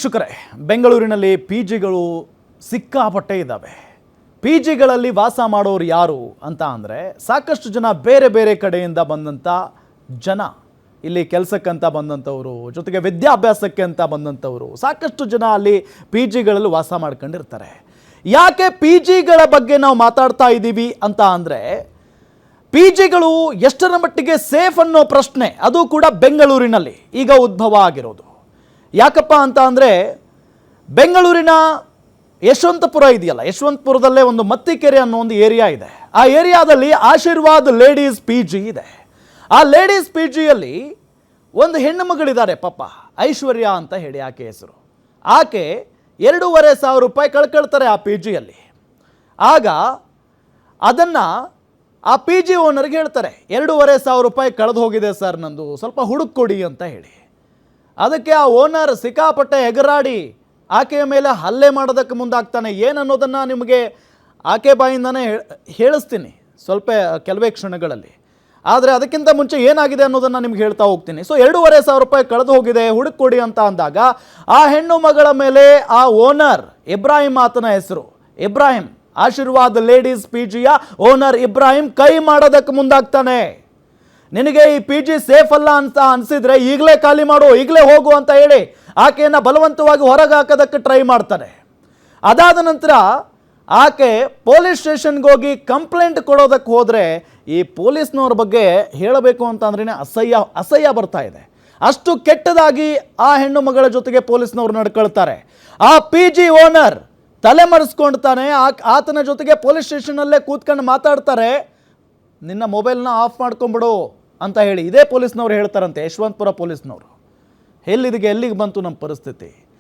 ವೀಕ್ಷಕರೇ, ಬೆಂಗಳೂರಿನಲ್ಲಿ ಪಿಜಿಗಳು ಸಿಕ್ಕಾಪಟ್ಟೆ ಇದ್ದಾವೆ. ಪಿಜಿಗಳಲ್ಲಿ ವಾಸ ಮಾಡೋರು ಯಾರು ಅಂತ ಅಂದರೆ ಸಾಕಷ್ಟು ಜನ ಬೇರೆ ಬೇರೆ ಕಡೆಯಿಂದ ಬಂದಂಥ ಜನ, ಇಲ್ಲಿ ಕೆಲಸಕ್ಕಂತ ಬಂದಂಥವರು, ಜೊತೆಗೆ ವಿದ್ಯಾಭ್ಯಾಸಕ್ಕೆ ಅಂತ ಬಂದಂಥವರು ಸಾಕಷ್ಟು ಜನ ಅಲ್ಲಿ ಪಿಜಿಗಳಲ್ಲಿ ವಾಸ ಮಾಡ್ಕೊಂಡಿರ್ತಾರೆ. ಯಾಕೆ ಪಿಜಿಗಳ ಬಗ್ಗೆ ನಾವು ಮಾತಾಡ್ತಾ ಇದ್ದೀವಿ ಅಂತ ಅಂದರೆ ಪಿಜಿಗಳು ಎಷ್ಟರ ಮಟ್ಟಿಗೆ ಸೇಫ್ ಅನ್ನೋ ಪ್ರಶ್ನೆ ಅದು ಕೂಡ ಬೆಂಗಳೂರಿನಲ್ಲಿ ಈಗ ಉದ್ಭವ ಆಗಿರೋದು. ಯಾಕಪ್ಪ ಅಂತ ಅಂದರೆ ಬೆಂಗಳೂರಿನ ಯಶವಂತಪುರ ಇದೆಯಲ್ಲ, ಯಶವಂತಪುರದಲ್ಲೇ ಒಂದು ಮತ್ತಿಕೆರೆ ಅನ್ನೋ ಒಂದು ಏರಿಯಾ ಇದೆ. ಆ ಏರಿಯಾದಲ್ಲಿ ಆಶೀರ್ವಾದ್ ಲೇಡೀಸ್ ಪಿ ಜಿ ಇದೆ. ಆ ಲೇಡೀಸ್ ಪಿ ಜಿಯಲ್ಲಿ ಒಂದು ಹೆಣ್ಣು ಮಗಳಿದ್ದಾರೆ, ಪಾಪ ಐಶ್ವರ್ಯ ಅಂತ ಹೇಳಿ ಆಕೆ ಹೆಸರು. ಆಕೆ 2,500 ರೂಪಾಯಿ ಕಳ್ಕೊಳ್ತಾರೆ ಆ ಪಿ ಜಿಯಲ್ಲಿ. ಆಗ ಅದನ್ನು ಆ ಪಿ ಜಿ ಓನರ್ಗೆ ಹೇಳ್ತಾರೆ, 2,500 ರೂಪಾಯಿ ಕಳೆದು ಹೋಗಿದೆ ಸರ್, ನಂದು ಸ್ವಲ್ಪ ಹುಡುಕ್ ಕೊಡಿ ಅಂತ ಹೇಳಿ. ಅದಕ್ಕೆ ಆ ಓನರ್ ಸಿಕ್ಕಾಪಟ್ಟೆ ಎಗರಾಡಿ ಆಕೆಯ ಮೇಲೆ ಹಲ್ಲೆ ಮಾಡೋದಕ್ಕೆ ಮುಂದಾಗ್ತಾನೆ. ಏನನ್ನೋದನ್ನು ನಿಮಗೆ ಆಕೆ ಬಾಯಿಂದನೇ ಹೇಳಿಸ್ತೀನಿ ಸ್ವಲ್ಪ ಕೆಲವೇ ಕ್ಷಣಗಳಲ್ಲಿ. ಆದರೆ ಅದಕ್ಕಿಂತ ಮುಂಚೆ ಏನಾಗಿದೆ ಅನ್ನೋದನ್ನು ನಿಮ್ಗೆ ಹೇಳ್ತಾ ಹೋಗ್ತೀನಿ. ಸೊ 2,500 ರೂಪಾಯಿ ಕಳೆದು ಹೋಗಿದೆ, ಹುಡುಕ್ ಕೊಡಿ ಅಂತ ಅಂದಾಗ ಆ ಹೆಣ್ಣು ಮಗಳ ಮೇಲೆ ಆ ಓನರ್ ಇಬ್ರಾಹಿಂ, ಆತನ ಹೆಸರು ಇಬ್ರಾಹಿಂ, ಆಶೀರ್ವಾದ್ ಲೇಡೀಸ್ ಪಿ ಜಿಯ ಓನರ್ ಇಬ್ರಾಹಿಂ ಕೈ ಮಾಡೋದಕ್ಕೆ ಮುಂದಾಗ್ತಾನೆ. ನಿನಗೆ ಈ ಪಿ ಜಿ ಸೇಫ್ ಅಲ್ಲ ಅಂತ ಅನಿಸಿದ್ರೆ ಈಗಲೇ ಖಾಲಿ ಮಾಡು, ಈಗಲೇ ಹೋಗು ಅಂತ ಹೇಳಿ ಆಕೆಯನ್ನು ಬಲವಂತವಾಗಿ ಹೊರಗೆ ಹಾಕೋದಕ್ಕೆ ಟ್ರೈ ಮಾಡ್ತಾನೆ. ಅದಾದ ನಂತರ ಆಕೆ ಪೊಲೀಸ್ ಸ್ಟೇಷನ್ಗೆ ಹೋಗಿ ಕಂಪ್ಲೇಂಟ್ ಕೊಡೋದಕ್ಕೆ ಹೋದರೆ ಈ ಪೊಲೀಸ್ನವ್ರ ಬಗ್ಗೆ ಹೇಳಬೇಕು ಅಂತ ಅಂದ್ರೇ ಅಸಹ್ಯ ಬರ್ತಾ ಇದೆ. ಅಷ್ಟು ಕೆಟ್ಟದಾಗಿ ಆ ಹೆಣ್ಣು ಮಗಳ ಜೊತೆಗೆ ಪೊಲೀಸ್ನವ್ರು ನಡ್ಕೊಳ್ತಾರೆ. ಆ ಪಿ ಜಿ ಓನರ್ ತಲೆ ಮರೆಸ್ಕೊಳ್ತಾನೆ. ಆತನ ಜೊತೆಗೆ ಪೊಲೀಸ್ ಸ್ಟೇಷನಲ್ಲೇ ಕೂತ್ಕೊಂಡು ಮಾತಾಡ್ತಾರೆ, ನಿನ್ನ ಮೊಬೈಲ್ನ ಆಫ್ ಮಾಡ್ಕೊಂಬಿಡು ಅಂತ ಹೇಳಿ. ಇದೇ ಪೊಲೀಸ್ನವ್ರು ಹೇಳ್ತಾರಂತೆ, ಯಶವಂತಪುರ ಪೊಲೀಸ್ನವರು. ಎಲ್ಲಿಗೆ ಬಂತು ನಮ್ಮ ಪರಿಸ್ಥಿತಿ?